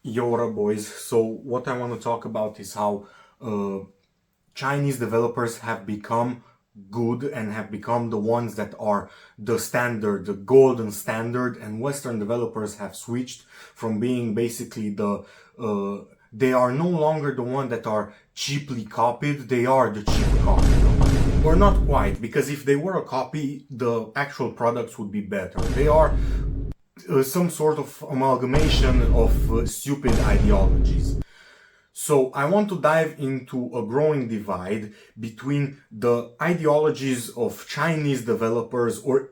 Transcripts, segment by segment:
Yora boys. So what I want to talk about is how Chinese developers have become good and have become the ones that are the standard, the golden standard, and Western developers have switched from being basically they are no longer the one that are cheaply copied, they are the cheap copy. Or not quite, because if they were a copy, the actual products would be better. They are some sort of amalgamation of stupid ideologies. So I want to dive into a growing divide between the ideologies of Chinese developers, or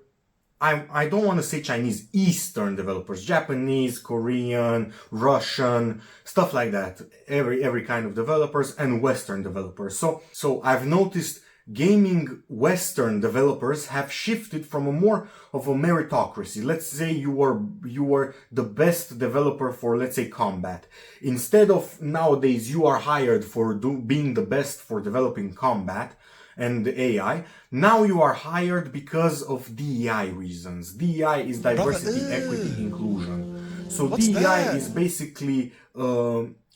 I don't want to say Chinese, Eastern developers, Japanese, Korean, Russian, stuff like that. Every kind of developers, and Western developers. So I've noticed gaming Western developers have shifted from a more of a meritocracy. Let's say you were the best developer for, let's say, combat. Instead of nowadays you are hired for being the best for developing combat and AI, now you are hired because of DEI reasons. DEI is diversity, equity, inclusion. So What's DEI that? is basically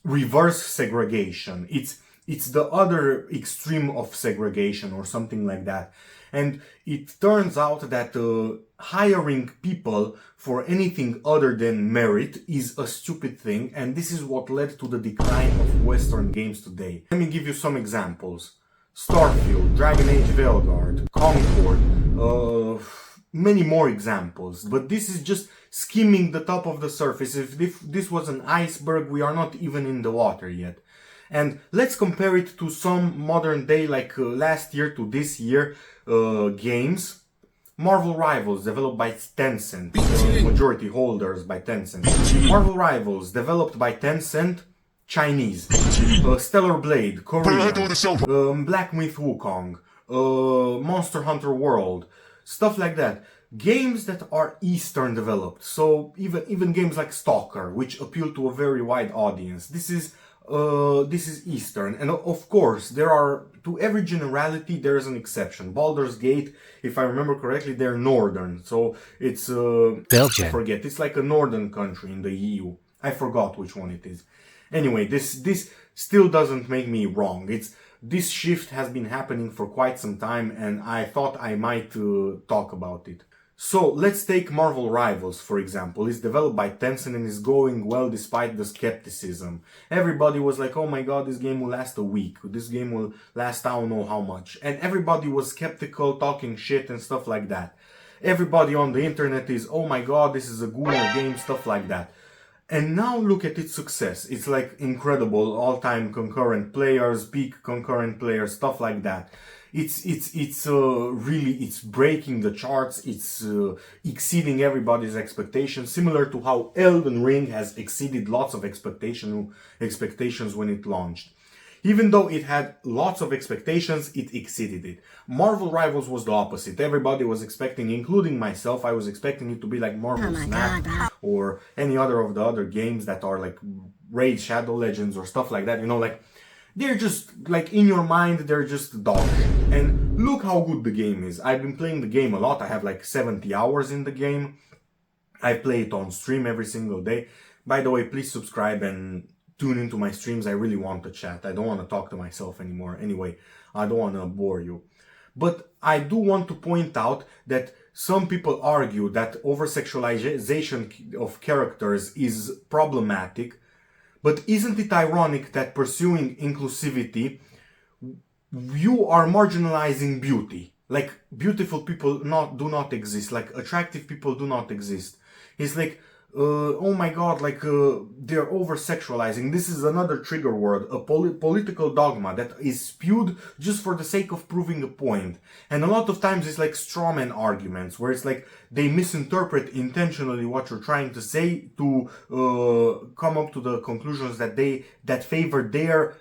reverse segregation. It's the other extreme of segregation or something like that. And it turns out that hiring people for anything other than merit is a stupid thing, and this is what led to the decline of Western games today. Let me give you some examples. Starfield, Dragon Age Veilguard, Concord, many more examples. But this is just skimming the top of the surface. If this was an iceberg, we are not even in the water yet. And let's compare it to some modern day, like last year to this year, games. Marvel Rivals, developed by Tencent, majority holders by Tencent. Marvel Rivals, developed by Tencent, Chinese. Stellar Blade, Korean. Black Myth Wukong, Monster Hunter World, stuff like that. Games that are Eastern developed. So even games like Stalker, which appeal to a very wide audience. This is Eastern, and of course there are, to every generality there is an exception. Baldur's Gate, if I remember correctly, they're Northern, so it's I forget, it's like a northern country in the EU. I forgot which one it is. Anyway, this still doesn't make me wrong. This shift has been happening for quite some time, and I thought I might talk about it. So let's take Marvel Rivals, for example. It's developed by Tencent and is going well despite the skepticism. Everybody was like, oh my god, this game will last a week. This game will last I don't know how much. And everybody was skeptical, talking shit and stuff like that. Everybody on the internet is, oh my god, this is a gooner game, stuff like that. And now look at its success. It's like incredible, all-time concurrent players, peak concurrent players, stuff like that. It's really, it's breaking the charts. It's exceeding everybody's expectations, similar to how Elden Ring has exceeded lots of expectations when it launched. Even though it had lots of expectations, it exceeded it. Marvel Rivals was the opposite. Everybody was expecting, including myself, I was expecting it to be like Marvel Snap or any other of the other games that are like Raid Shadow Legends or stuff like that, you know, like they're just, like, in your mind, they're just dog shit. And look how good the game is. I've been playing the game a lot. I have like 70 hours in the game. I play it on stream every single day. By the way, please subscribe and tune into my streams. I really want to chat. I don't want to talk to myself anymore. Anyway, I don't want to bore you. But I do want to point out that some people argue that over-sexualization of characters is problematic. But isn't it ironic that pursuing inclusivity, you are marginalizing beauty? Like, beautiful people do not exist. Like, attractive people do not exist. It's like, oh my god, like, they're over-sexualizing. This is another trigger word, a political dogma that is spewed just for the sake of proving a point. And a lot of times it's like strawman arguments, where it's like they misinterpret intentionally what you're trying to say to come up to the conclusions that favor their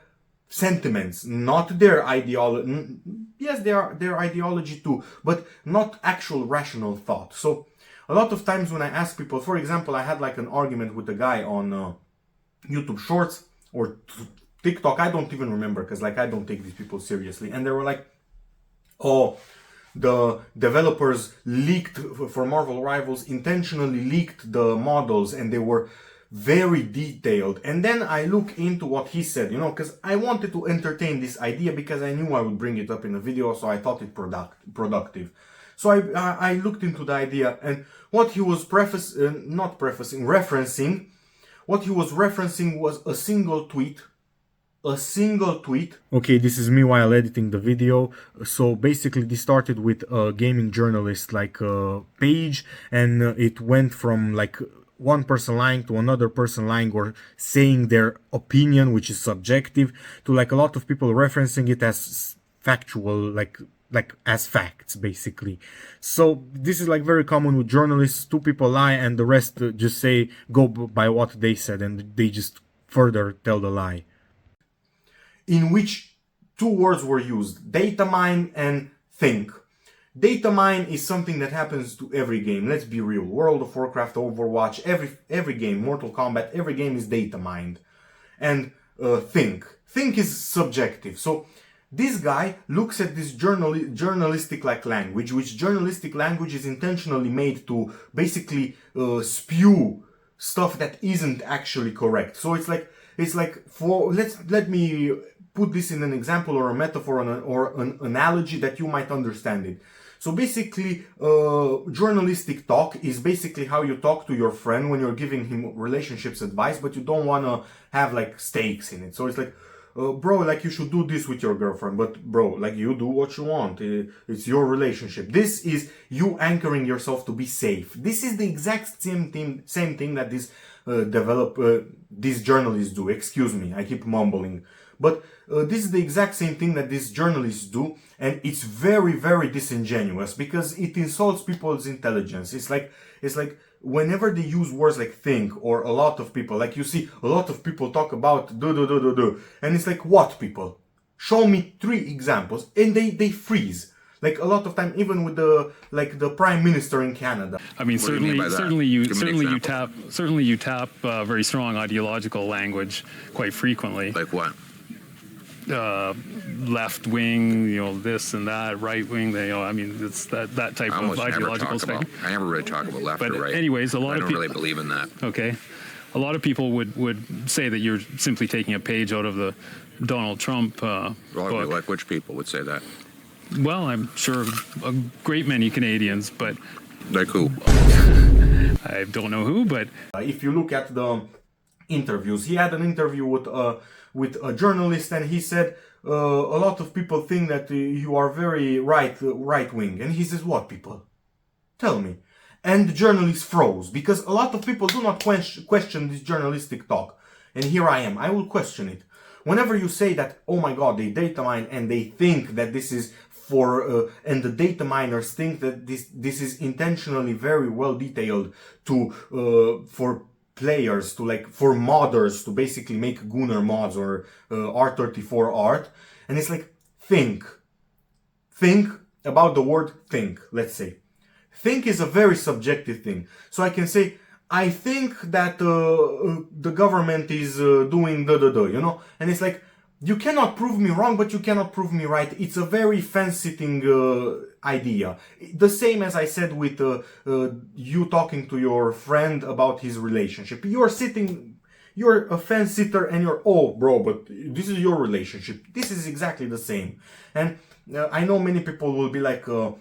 sentiments, not their ideology. Yes, their ideology too, but not actual rational thought. So a lot of times when I ask people, for example, I had like an argument with a guy on YouTube Shorts or TikTok, I don't even remember, because like I don't take these people seriously, and they were like, oh, the developers leaked for Marvel Rivals, intentionally leaked the models, and they were very detailed. And then I look into what he said, you know, because I wanted to entertain this idea because I knew I would bring it up in a video, so I thought it productive. So I looked into the idea, and what he was referencing, what he was referencing was a single tweet. Okay, this is me while editing the video. So basically this started with a gaming journalist like page, and it went from like one person lying to another person lying or saying their opinion, which is subjective, to like a lot of people referencing it as factual, like as facts basically. So this is like very common with journalists. Two people lie and the rest just say go by what they said, and they just further tell the lie. In which two words were used, data mine and think. Data mine is something that happens to every game. Let's be real. World of Warcraft, Overwatch, every game, Mortal Kombat, every game is data mined. And think is subjective. So this guy looks at this journalistic like language, which journalistic language is intentionally made to basically spew stuff that isn't actually correct. So it's like for let me put this in an example or a metaphor or an analogy that you might understand it. So basically, journalistic talk is basically how you talk to your friend when you're giving him relationships advice, but you don't want to have like stakes in it. So it's like, bro, like you should do this with your girlfriend, but bro, like you do what you want. It's your relationship. This is you anchoring yourself to be safe. This is the exact same thing that these journalists do. Excuse me, I keep mumbling. But this is the exact same thing that these journalists do, and it's very, very disingenuous because it insults people's intelligence. It's like whenever they use words like think, or a lot of people, like you see a lot of people talk about and it's like, what people? Show me 3 examples, and they freeze. Like a lot of time, even with the prime minister in Canada. I mean, certainly you tap very strong ideological language quite frequently. Like what? Left wing, you know, this and that, right wing. I mean, it's that type of ideological spectrum. I never really talk about left or right. Anyways, I don't really believe in that. Okay, a lot of people would say that you're simply taking a page out of the Donald Trump book. Like which people would say that? Well, I'm sure a great many Canadians, but like who? I don't know who, but if you look at the interviews, he had an interview with a journalist, and he said a lot of people think that you are very right wing, and he says, what people? Tell me. And the journalist froze because a lot of people do not question this journalistic talk, and here I am. I will question it. Whenever you say that, oh my god, they data mine and they think that this is for and the data miners think that this is intentionally very well detailed to for players, to like for modders to basically make Gunnar mods or R34 art, and it's like think about the word think. Let's say think is a very subjective thing, so I can say I think that the government is doing you know, and it's like, you cannot prove me wrong, but you cannot prove me right. It's a very fence-sitting idea. The same as I said with you talking to your friend about his relationship. You're a fence-sitter and you're, oh bro, but this is your relationship. This is exactly the same. And I know many people will be like, oh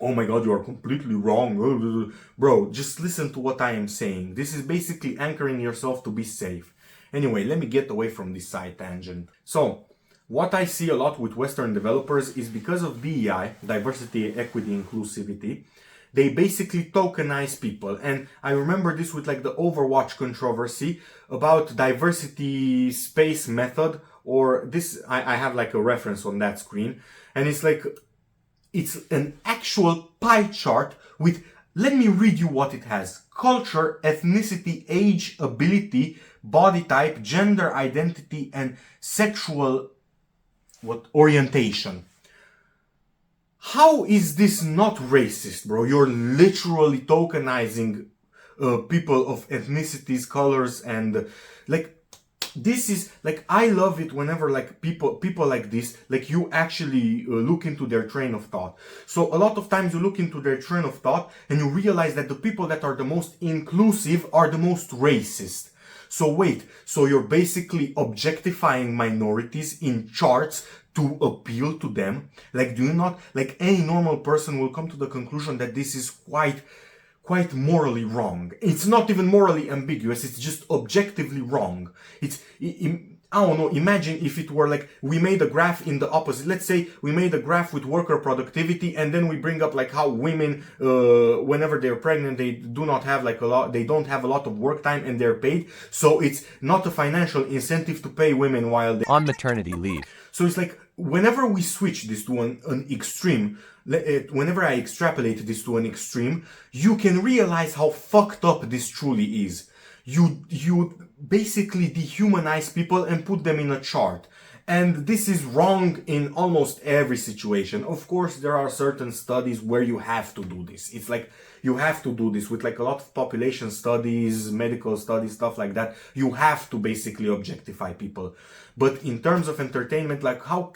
my god, you are completely wrong. Bro, just listen to what I am saying. This is basically anchoring yourself to be safe. Anyway, let me get away from this side tangent. So, what I see a lot with Western developers is because of DEI, diversity, equity, inclusivity, they basically tokenize people. And I remember this with like the Overwatch controversy about diversity space method, or this, I have like a reference on that screen. And it's like, it's an actual pie chart with, let me read you what it has. Culture, ethnicity, age, ability, body type, gender identity, and sexual orientation. How is this not racist, bro? You're literally tokenizing people of ethnicities, colors, and like, this is like, I love it whenever like people like this, like you actually look into their train of thought. So a lot of times you look into their train of thought and you realize that the people that are the most inclusive are the most racist. So wait, so you're basically objectifying minorities in charts to appeal to them? Like, do you not, like, any normal person will come to the conclusion that this is quite morally wrong. It's not even morally ambiguous, it's just objectively wrong. I don't know, imagine if it were like we made a graph in the opposite. Let's say we made a graph with worker productivity, and then we bring up like how women, whenever they're pregnant, they don't have a lot of work time and they're paid. So it's not a financial incentive to pay women while they're on maternity leave. So it's like, whenever we switch this to an extreme, whenever I extrapolate this to an extreme, you can realize how fucked up this truly is. You basically dehumanize people and put them in a chart. And this is wrong in almost every situation. Of course, there are certain studies where you have to do this. It's like, you have to do this with like a lot of population studies, medical studies, stuff like that. You have to basically objectify people. But in terms of entertainment, like how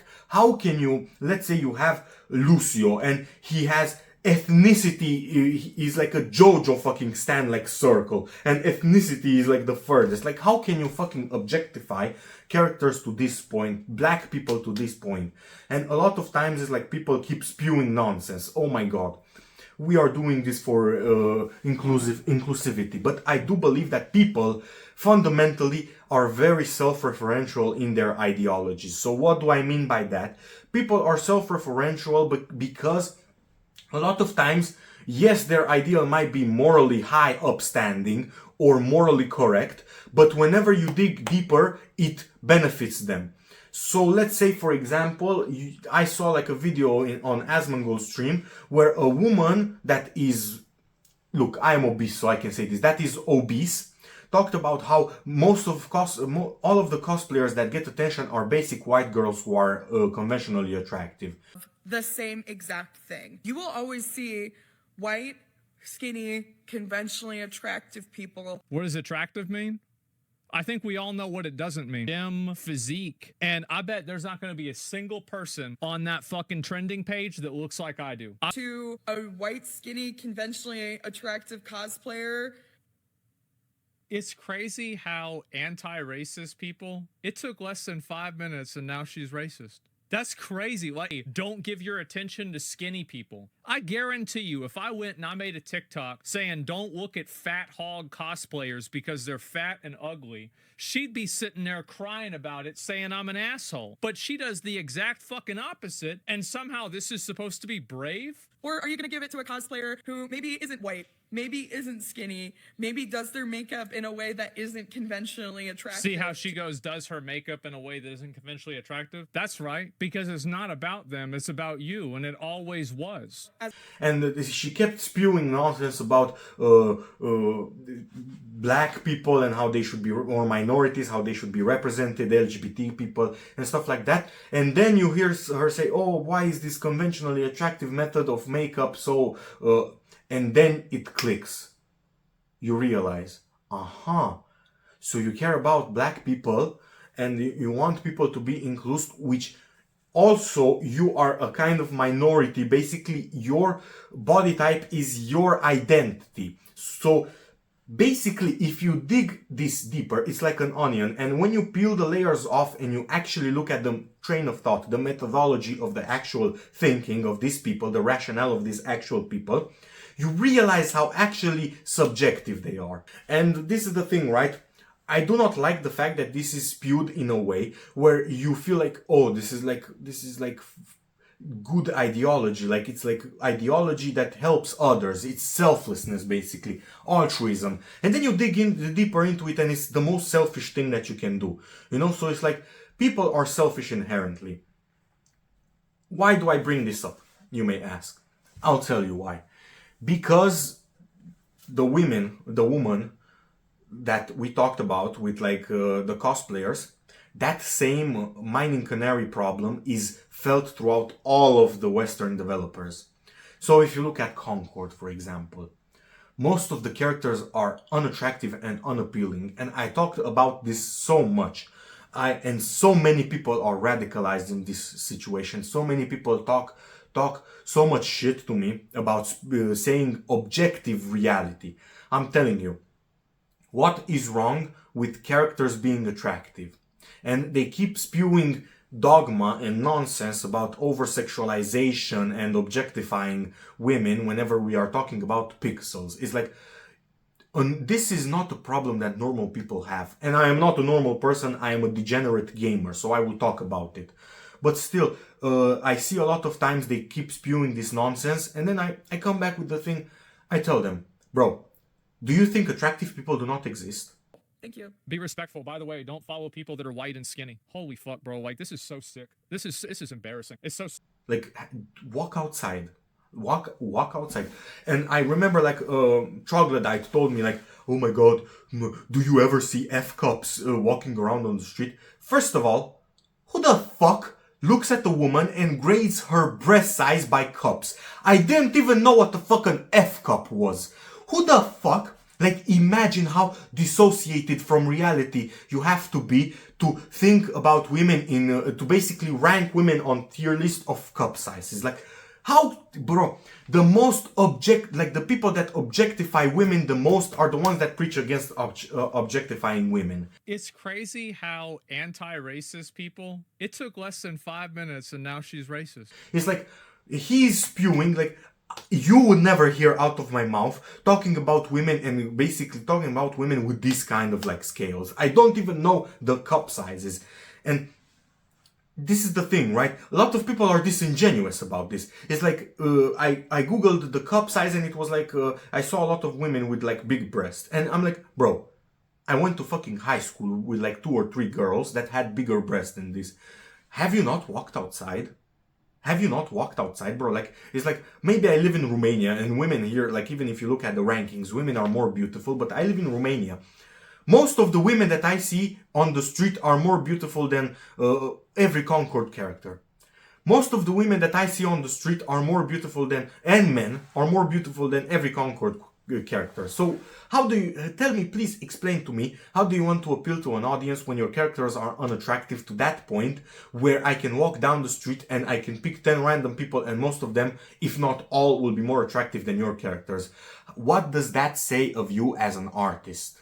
can you, let's say you have Lucio and he has ethnicity is like a JoJo fucking stand like circle, and ethnicity is like the furthest. Like, how can you fucking objectify characters to this point, black people to this point? And a lot of times it's like people keep spewing nonsense. Oh my god, we are doing this for inclusivity, but I do believe that people fundamentally are very self-referential in their ideologies. So what do I mean by that? People are self-referential but because a lot of times, yes, their ideal might be morally high upstanding or morally correct, but whenever you dig deeper, it benefits them. So let's say, for example, I saw like a video on Asmongold's stream where a woman that is, look, I am obese, so I can say this, that is obese, talked about how all of the cosplayers that get attention are basic white girls who are conventionally attractive. The same exact thing. You will always see white, skinny, conventionally attractive people. What does attractive mean? I think we all know what it doesn't mean. Gym, physique. And I bet there's not going to be a single person on that fucking trending page that looks like I do. To a white, skinny, conventionally attractive cosplayer. It's crazy how anti-racist people, it took less than 5 minutes and now she's racist. That's crazy. Like, don't give your attention to skinny people. I guarantee you, if I went and I made a TikTok saying don't look at fat hog cosplayers because they're fat and ugly, she'd be sitting there crying about it saying I'm an asshole. But she does the exact fucking opposite, and somehow this is supposed to be brave? Or are you going to give it to a cosplayer who maybe isn't white, maybe isn't skinny, maybe does their makeup in a way that isn't conventionally attractive? See how she does her makeup in a way that isn't conventionally attractive? That's right, because it's not about them, it's about you, and it always was. And she kept spewing nonsense about black people and how they should be, or minorities, how they should be represented, LGBT people and stuff like that. And then you hear her say, oh, why is this conventionally attractive method of makeup so... and then it clicks. You realize, so you care about black people and you want people to be inclusive, which also you are a kind of minority. Basically, your body type is your identity. So basically, if you dig this deeper, it's like an onion. And when you peel the layers off and you actually look at the train of thought, the methodology of the actual thinking of these people, the rationale of these actual people, you realize how actually subjective they are. And this is the thing, right? I do not like the fact that this is spewed in a way where you feel like, oh, this is like good ideology. Like, it's like ideology that helps others. It's selflessness, basically. Altruism. And then you dig deeper into it and it's the most selfish thing that you can do. You know, so it's like, people are selfish inherently. Why do I bring this up, you may ask? I'll tell you why. Because the woman that we talked about with like the cosplayers, that same mining canary problem is felt throughout all of the Western developers. So if you look at Concord, for example, most of the characters are unattractive and unappealing. And I talked about this so much. And so many people are radicalized in this situation. So many people talk so much shit to me about saying objective reality. I'm telling you, what is wrong with characters being attractive. And they keep spewing dogma and nonsense about over-sexualization and objectifying women whenever we are talking about pixels. It's like, this is not a problem that normal people have. And I am not a normal person, I am a degenerate gamer, so I will talk about it. But still, I see a lot of times they keep spewing this nonsense, and then I come back with the thing, I tell them, bro, do you think attractive people do not exist? Thank you. Be respectful. By the way, don't follow people that are white and skinny. Holy fuck, bro. Like, this is so sick. This is embarrassing. It's so Like, walk outside. Walk outside. And I remember, like, Troglodyte told me, like, oh my god, do you ever see F-cups walking around on the street? First of all, who the fuck looks at a woman and grades her breast size by cups? I didn't even know what the fuck an F-cup was. Who the fuck? Like, imagine how dissociated from reality you have to be to think about women to basically rank women on tier list of cup sizes. Like, how, bro, the people that objectify women the most are the ones that preach against objectifying women. It's crazy how anti-racist people, it took less than 5 minutes and now she's racist. It's like, he's spewing, like, you would never hear out of my mouth talking about women and basically talking about women with this kind of like scales. I don't even know the cup sizes. And this is the thing, right? A lot of people are disingenuous about this. It's like, I googled the cup size and it was like, I saw a lot of women with like big breasts. And I'm like, bro, I went to fucking high school with like 2 or 3 girls that had bigger breasts than this. Have you not walked outside? Have you not walked outside, bro? Like, it's like, maybe I live in Romania and women here, like, even if you look at the rankings, women are more beautiful, but I live in Romania. Most of the women that I see on the street are more beautiful than every Concord character. Most of the women that I see on the street are more beautiful than, and men are more beautiful than every Concord character. So how do you, tell me, please explain to me, how do you want to appeal to an audience when your characters are unattractive to that point where I can walk down the street and I can pick 10 random people and most of them, if not all, will be more attractive than your characters? What does that say of you as an artist?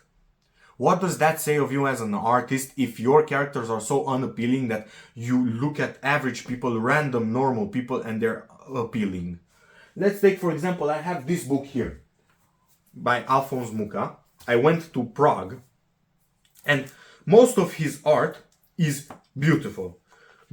What does that say of you as an artist if your characters are so unappealing that you look at average people, random normal people, and they're appealing? Let's take, for example, I have this book here by Alphonse Mucha. I went to Prague and most of his art is beautiful.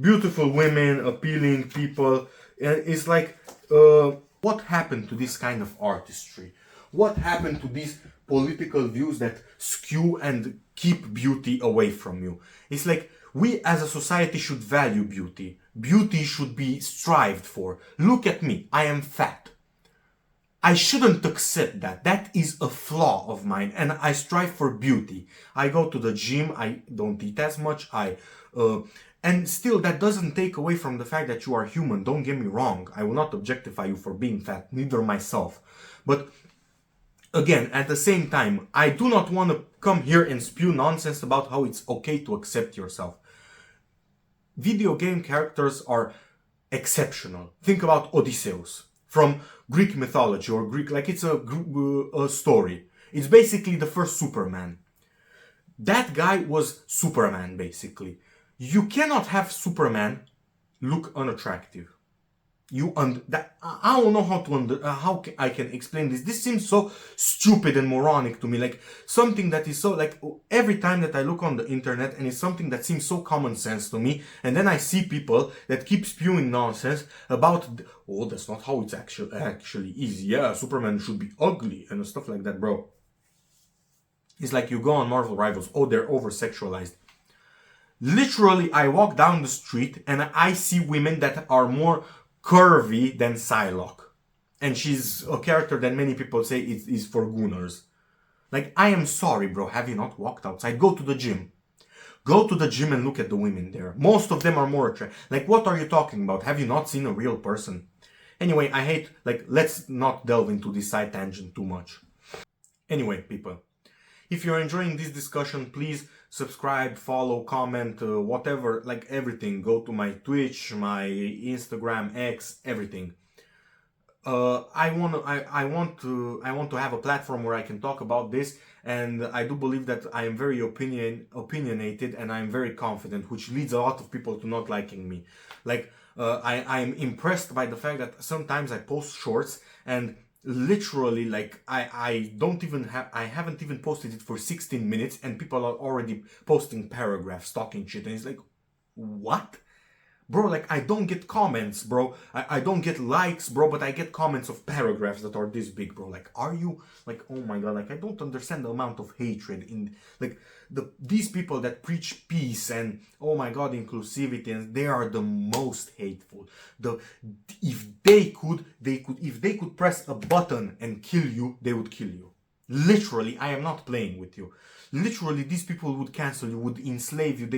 Beautiful women, appealing people. And it's like, what happened to this kind of artistry? What happened to these political views that skew and keep beauty away from you? It's like, we as a society should value beauty. Beauty should be strived for. Look at me, I am fat. I shouldn't accept that. That is a flaw of mine and I strive for beauty. I go to the gym, I don't eat as much, and still that doesn't take away from the fact that you are human. Don't get me wrong. I will not objectify you for being fat, neither myself. But again, at the same time, I do not want to come here and spew nonsense about how it's okay to accept yourself. Video game characters are exceptional. Think about Odysseus from Greek mythology or Greek, like it's a story. It's basically the first Superman. That guy was Superman, basically. You cannot have Superman look unattractive. I don't know how I can explain this. This seems so stupid and moronic to me. Like something that is so, like, every time that I look on the internet and it's something that seems so common sense to me, and then I see people that keep spewing nonsense about, oh, that's not how it's actually is. Yeah, Superman should be ugly and stuff like that, bro. It's like you go on Marvel Rivals, oh, they're over-sexualized. Literally, I walk down the street and I see women that are more curvy than Psylocke. And she's a character that many people say is for gooners. Like, I am sorry, bro. Have you not walked outside? Go to the gym. Go to the gym and look at the women there. Most of them are more attractive. Like, what are you talking about? Have you not seen a real person? Anyway, I hate, like, let's not delve into this side tangent too much. Anyway, people, if you're enjoying this discussion, please subscribe, follow, comment, whatever, like everything. Go to my Twitch, my Instagram, X, everything. I want to have a platform where I can talk about this, and I do believe that I am very opinionated, and I am very confident, which leads a lot of people to not liking me. Like I am impressed by the fact that sometimes I post shorts and literally like I haven't even posted it for 16 minutes and people are already posting paragraphs talking shit, and it's like, what? Bro, like, I don't get comments, bro. I don't get likes, bro, but I get comments of paragraphs that are this big, bro. Like, are you, like, oh my god, like, I don't understand the amount of hatred in, like, these people that preach peace and, oh my god, inclusivity, and they are the most hateful. If they could press a button and kill you, they would kill you. Literally, I am not playing with you. Literally, these people would cancel you, would enslave you.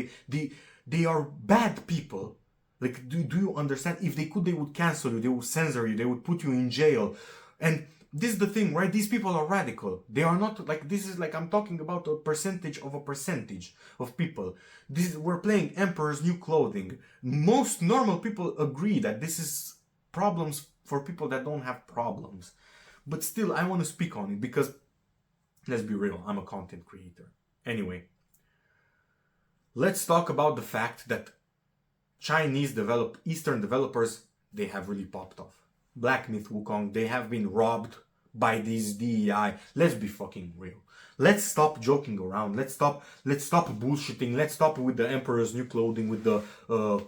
They are bad people. Like, do you understand? If they could, they would cancel you, they would censor you, they would put you in jail. And this is the thing, right? These people are radical. They are not, like, this is like, I'm talking about a percentage of people. We're playing Emperor's New Clothing. Most normal people agree that this is problems for people that don't have problems. But still, I want to speak on it because, let's be real, I'm a content creator. Anyway, let's talk about the fact that Eastern developers, they have really popped off. Black Myth Wukong, they have been robbed by these DEI. Let's be fucking real. Let's stop joking around. Let's stop bullshitting. Let's stop with the Emperor's New Clothing, with the with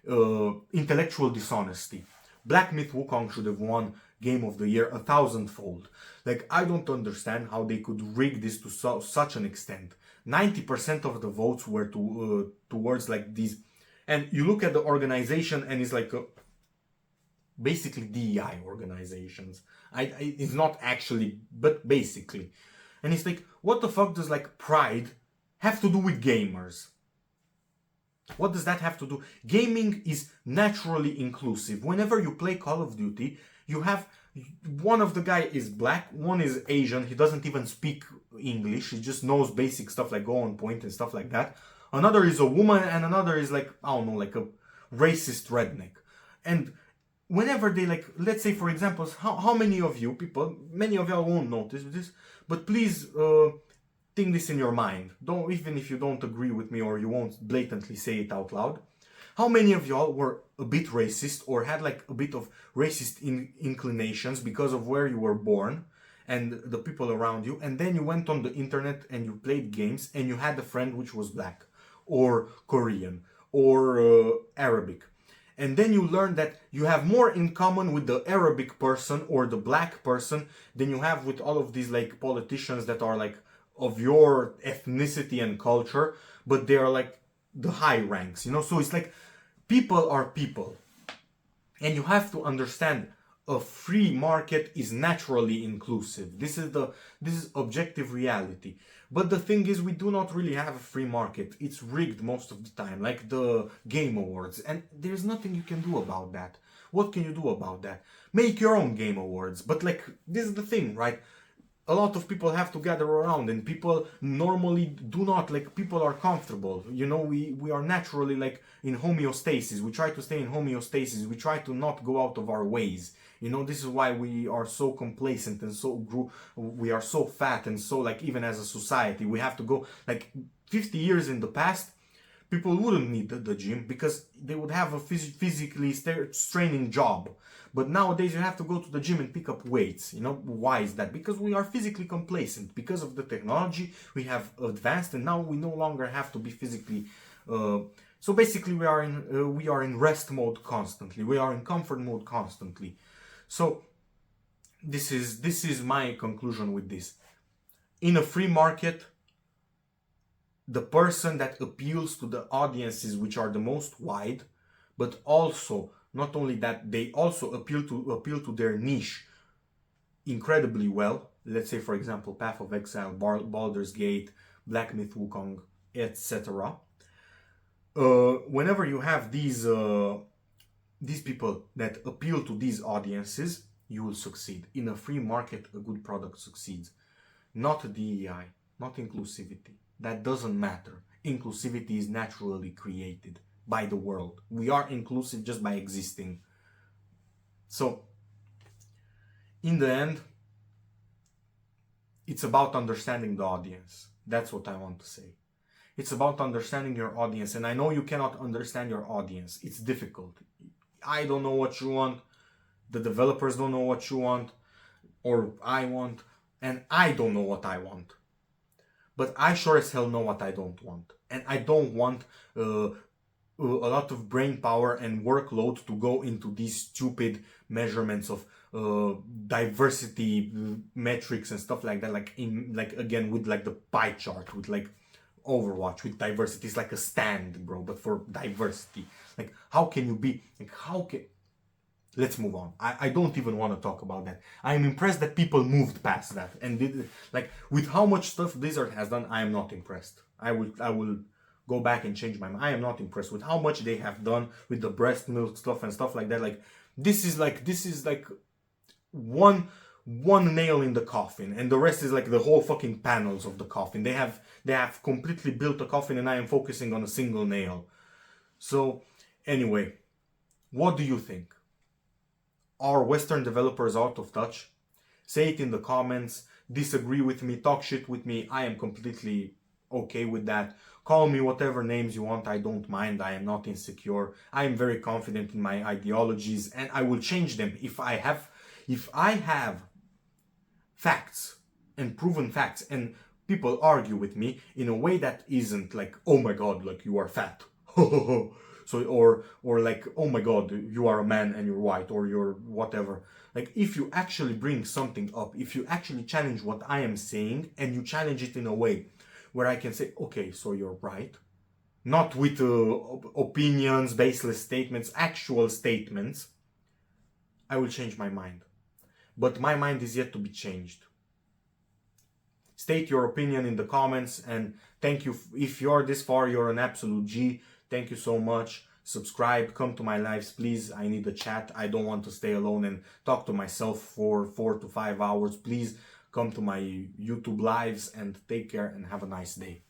the intellectual dishonesty. Black Myth Wukong should have won Game of the Year 1,000-fold. Like, I don't understand how they could rig this to such an extent. 90% of the votes were towards like these, and you look at the organization and it's like basically DEI organizations. It's not actually, but basically, and it's like, what the fuck does like Pride have to do with gamers? What does that have to do? Gaming is naturally inclusive. Whenever you play Call of Duty, you have one of the guy is black, one is Asian, he doesn't even speak English, he just knows basic stuff like go on point and stuff like that. Another is a woman, and another is like, I don't know, like a racist redneck. And whenever they, like, let's say for example, how many of you people, many of y'all won't notice this, but please think this in your mind. Don't, even if you don't agree with me or you won't blatantly say it out loud. How many of y'all were a bit racist or had like a bit of racist inclinations because of where you were born and the people around you, and then you went on the internet and you played games and you had a friend which was black or Korean or Arabic, and then you learn that you have more in common with the Arabic person or the black person than you have with all of these like politicians that are like of your ethnicity and culture, but they are like the high ranks, you know? So it's like, people are people, and you have to understand a free market is naturally inclusive. This is objective reality. But the thing is, we do not really have a free market. It's rigged most of the time, like the Game Awards, and there's nothing you can do about that. What can you do about that? Make your own Game Awards. But like, this is the thing, right? A lot of people have to gather around, and people normally do not, like, people are comfortable, you know, we are naturally like in homeostasis. We try to stay in homeostasis, we try to not go out of our ways, you know. This is why we are so complacent and we are so fat, and so, like, even as a society we have to go, like, 50 years in the past people wouldn't need the gym because they would have a physically straining job. But nowadays you have to go to the gym and pick up weights. You know, why is that? Because we are physically complacent. Because of the technology, we have advanced, and now we no longer have to be physically. So basically, we are in rest mode constantly. We are in comfort mode constantly. So this is my conclusion with this. In a free market, the person that appeals to the audiences which are the most wide, but also, not only that, they also appeal to their niche incredibly well. Let's say, for example, Path of Exile, Baldur's Gate, Black Myth Wukong, etc. Whenever you have these people that appeal to these audiences, you will succeed. In a free market, a good product succeeds. Not DEI, not inclusivity. That doesn't matter. Inclusivity is naturally created. by the world. We are inclusive just by existing. So, in the end, it's about understanding the audience. That's what I want to say. It's about understanding your audience. And I know you cannot understand your audience. It's difficult. I don't know what you want. The developers don't know what you want. Or I want. And I don't know what I want. But I sure as hell know what I don't want. And I don't want a lot of brain power and workload to go into these stupid measurements of diversity metrics and stuff like that. Like again with like the pie chart, with like Overwatch, with diversity. It's like a stand, bro, but for diversity. Like, how can you be like, how can... Let's move on. I don't even want to talk about that. I am impressed that people moved past that and did, like, with how much stuff Blizzard has done. I am not impressed. I will go back and change my mind. I am not impressed with how much they have done with the breast milk stuff and stuff like that. Like, this is like one nail in the coffin, and the rest is like the whole fucking panels of the coffin. They have completely built a coffin, and I am focusing on a single nail. So anyway, what do you think? Are Western developers out of touch? Say it in the comments. Disagree with me, talk shit with me. I am completely okay with that. Call me whatever names you want. I don't mind. I am not insecure. I am very confident in my ideologies, and I will change them if I have facts and proven facts, and people argue with me in a way that isn't like, oh my god, like, you are fat. So, or like, oh my god, you are a man and you're white, or you're whatever. Like, if you actually bring something up, if you actually challenge what I am saying, and you challenge it in a way where I can say, okay, so you're right. Not with opinions, baseless statements, actual statements. I will change my mind. But my mind is yet to be changed. State your opinion in the comments, and thank you. If you're this far, you're an absolute G. Thank you so much. Subscribe, come to my lives, please. I need a chat. I don't want to stay alone and talk to myself for 4 to 5 hours. Please come to my YouTube lives, and take care and have a nice day.